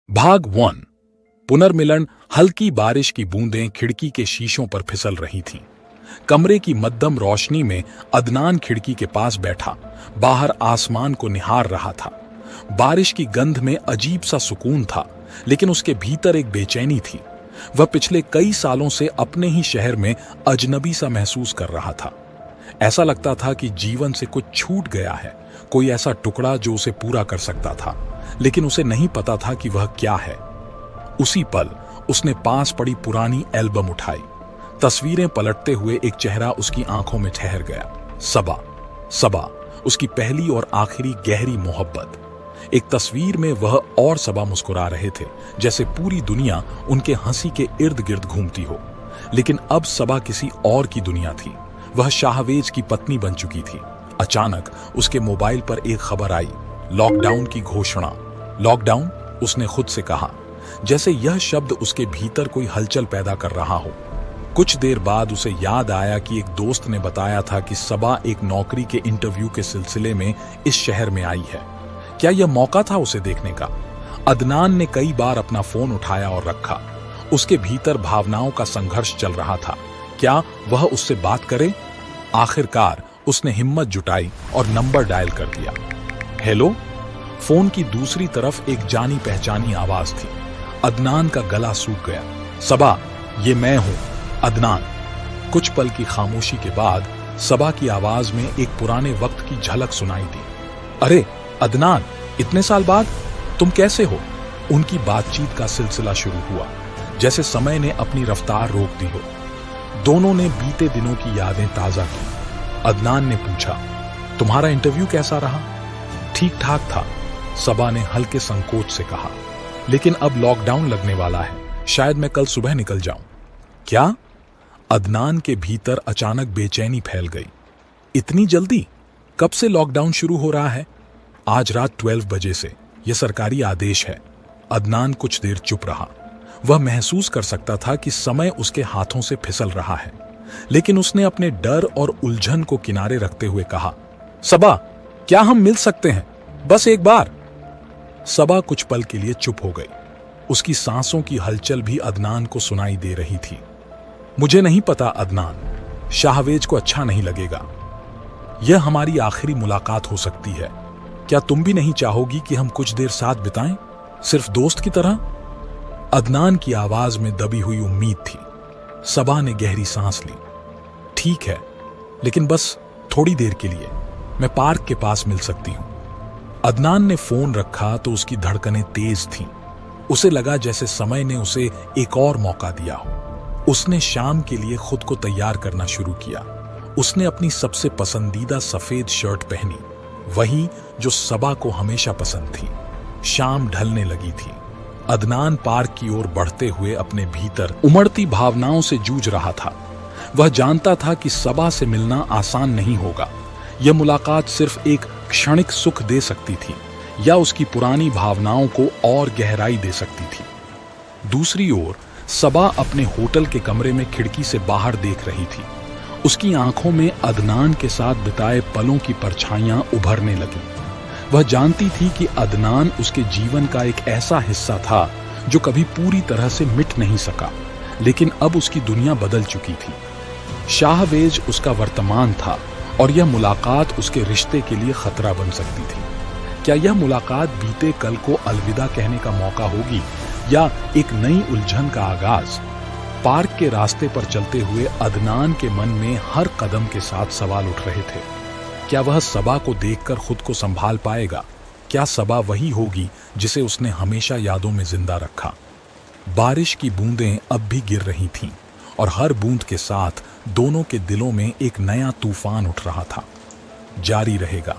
भाग 1। पुनर्मिलन। हल्की बारिश की बूंदें खिड़की के शीशों पर फिसल रही थीं। कमरे की मध्यम रोशनी में अदनान खिड़की के पास बैठा बाहर आसमान को निहार रहा था। बारिश की गंध में अजीब सा सुकून था, लेकिन उसके भीतर एक बेचैनी थी। वह पिछले कई सालों से अपने ही शहर में अजनबी सा महसूस कर रहा था। ऐसा लगता था कि जीवन से कुछ छूट गया है, कोई ऐसा टुकड़ा जो उसे पूरा कर सकता था, लेकिन उसे नहीं पता था कि वह क्या है। उसी पल उसने पास पड़ी पुरानी एल्बम उठाई। तस्वीरें पलटते हुए एक चेहरा उसकी आंखों में ठहर गया। सबा। सबा, उसकी पहली और आखिरी गहरी मोहब्बत। एक तस्वीर में वह और सबा मुस्कुरा रहे थे, जैसे पूरी दुनिया उनके हंसी के इर्द गिर्द घूमती हो। लेकिन अब सबा किसी और की दुनिया थी। वह शाहवेज की पत्नी बन चुकी थी। अचानक उसके मोबाइल पर एक खबर आई, लॉकडाउन की घोषणा। लॉकडाउन, उसने खुद से कहा, जैसे यह शब्द उसके भीतर कोई हलचल पैदा कर रहा हो। कुछ देर बाद उसे याद आया कि एक दोस्त ने बताया था कि सबा एक नौकरी के इंटरव्यू के सिलसिले में इस शहर में आई है। क्या यह मौका था उसे देखने का? अदनान ने कई बार अपना फोन उठाया और रखा। उसके भीतर भावनाओं का संघर्ष चल रहा था। क्या वह उससे बात करे? आखिरकार उसने हिम्मत जुटाई और नंबर डायल कर दिया। हेलो। फोन की दूसरी तरफ एक जानी पहचानी आवाज थी। अदनान का गला सूख गया। सबा, ये मैं हूं, अदनान। कुछ पल की खामोशी के बाद सबा की आवाज में एक पुराने वक्त की झलक सुनाई दी। अरे अदनान, इतने साल बाद तुम कैसे हो? उनकी बातचीत का सिलसिला शुरू हुआ, जैसे समय ने अपनी रफ्तार रोक दी हो। दोनों ने बीते दिनों की यादें ताजा की। अदनान ने पूछा, तुम्हारा इंटरव्यू कैसा रहा? ठीक ठाक था, सबा ने हल्के संकोच से कहा। लेकिन अब लॉकडाउन लगने वाला है, शायद मैं कल सुबह निकल जाऊं। क्या? अदनान के भीतर अचानक बेचैनी फैल गई। इतनी जल्दी? कब से लॉकडाउन शुरू हो रहा है? आज रात 12 बजे से, यह सरकारी आदेश है। अदनान कुछ देर चुप रहा। वह महसूस कर सकता था कि समय उसके हाथों से फिसल रहा है, लेकिन उसने अपने डर और उलझन को किनारे रखते हुए कहा, सबा, क्या हम मिल सकते हैं? बस एक बार। सबा कुछ पल के लिए चुप हो गई। उसकी सांसों की हलचल भी अदनान को सुनाई दे रही थी। मुझे नहीं पता अदनान, शाहवेज को अच्छा नहीं लगेगा। यह हमारी आखिरी मुलाकात हो सकती है। क्या तुम भी नहीं चाहोगी कि हम कुछ देर साथ बिताएं, सिर्फ दोस्त की तरह? अदनान की आवाज में दबी हुई उम्मीद थी। सबा ने गहरी सांस ली। ठीक है, लेकिन बस थोड़ी देर के लिए। मैं पार्क के पास मिल सकती हूं। अदनान ने फोन रखा तो उसकी धड़कनें तेज थीं। उसे लगा जैसे समय ने उसे एक और मौका दिया हो। उसने शाम के लिए खुद को तैयार करना शुरू किया। उसने अपनी सबसे पसंदीदा सफेद शर्ट पहनी, वही जो सबा को हमेशा पसंद थी। शाम ढलने लगी थी। अदनान पार्क की ओर बढ़ते हुए अपने भीतर उमड़ती भावनाओं से जूझ रहा था। वह जानता था कि सबा से मिलना आसान नहीं होगा। यह मुलाकात सिर्फ एक क्षणिक सुख दे सकती थी, या उसकी पुरानी भावनाओं को और गहराई दे सकती थी। दूसरी ओर सबा अपने होटल के कमरे में खिड़की से बाहर देख रही थी। उसकी आंखों में अदनान के साथ बिताए पलों की परछाइयां उभरने लगीं। वह जानती थी कि अदनान उसके जीवन का एक ऐसा हिस्सा था जो कभी पूरी तरह से मिट नहीं सका, लेकिन अब उसकी दुनिया बदल चुकी थी। शाहवेज उसका वर्तमान था और यह मुलाकात उसके रिश्ते के लिए खतरा बन सकती थी। क्या यह मुलाकात बीते कल को अलविदा कहने का मौका होगी, या एक नई उलझन का आगाज? पार्क के रास्ते पर चलते हुए अदनान के मन में हर कदम के साथ सवाल उठ रहे थे। क्या वह सबा को देखकर खुद को संभाल पाएगा? क्या सबा वही होगी जिसे उसने हमेशा यादों में जिंदा रखा? बारिश की बूंदें अब भी गिर रही थीं, और हर बूंद के साथ दोनों के दिलों में एक नया तूफान उठ रहा था। जारी रहेगा।